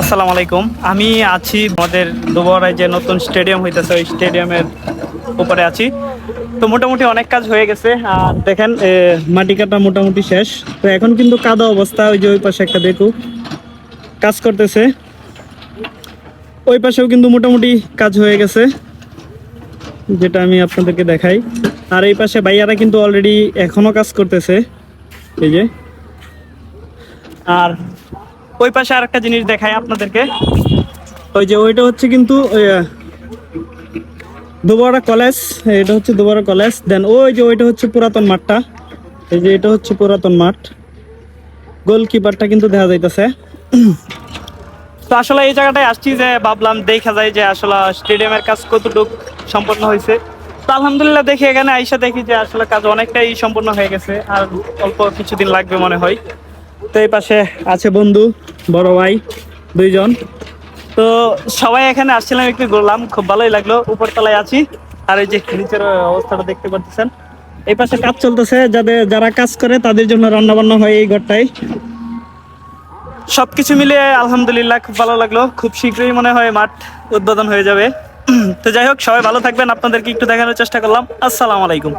আসসালামু আলাইকুম। আমি আছি আমাদের দুবরায় যে নতুন স্টেডিয়াম হইতেছে ওই স্টেডিয়ামের উপরে আছি। তো মোটামুটি অনেক কাজ হয়ে গেছে। আর দেখেন মাটি কাটা মোটামুটি শেষ। তো এখন কিন্তু কাদা অবস্থা। ওই যে ওই পাশে একটা বেকু কাজ করতেছে, ওই পাশেও কিন্তু মোটামুটি কাজ হয়ে গেছে, যেটা আমি আপনাদেরকে দেখাই। আর এই পাশে ভাইয়ারা কিন্তু অলরেডি এখনো কাজ করতেছে, এই যে। আর ওই পাশে আর একটা জিনিস দেখাই আপনাদেরকে। ওই যে ওইটা হচ্ছে কিন্তু দুবারা কলেজ। এটা হচ্ছে দুবারা কলেজ। দেন ওই যে ওইটা হচ্ছে পুরাতন মাঠটা। এই যে এটা হচ্ছে পুরাতন মাঠ, গোলকিপারটা কিন্তু দেখা যাইতেছে। তো আসলে এই জায়গাটায় আসছি যে ভাবলাম দেখা যায় যে আসলে স্টেডিয়ামের কাজ কতটুকু সম্পন্ন হয়েছে। তো আলহামদুলিল্লাহ দেখি এখানে আইসা দেখি যে আসলে কাজ অনেকটাই সম্পূর্ণ হয়ে গেছে, আর অল্প কিছুদিন লাগবে মনে হয়। তো এই পাশে আছে বন্ধু, বড় ভাই দুইজন। তো সবাই এখানে আসছিলাম, একটু ঘুরলাম, খুব ভালোই লাগলো। উপরতলায় আছি, আর এই যে নিচের অবস্থাটা দেখতে পাচ্ছেন। এই পাশে কাজ চলতেছে, যারা কাজ করে তাদের জন্য রান্না বান্না হয় এই ঘরটায়। সবকিছু মিলিয়ে আলহামদুলিল্লাহ খুব ভালো লাগলো। খুব শীঘ্রই মনে হয় মাঠ উদ্বোধন হয়ে যাবে। তো যাই হোক, সবাই ভালো থাকবেন। আপনাদেরকে একটু দেখানোর চেষ্টা করলাম। আসসালামু আলাইকুম।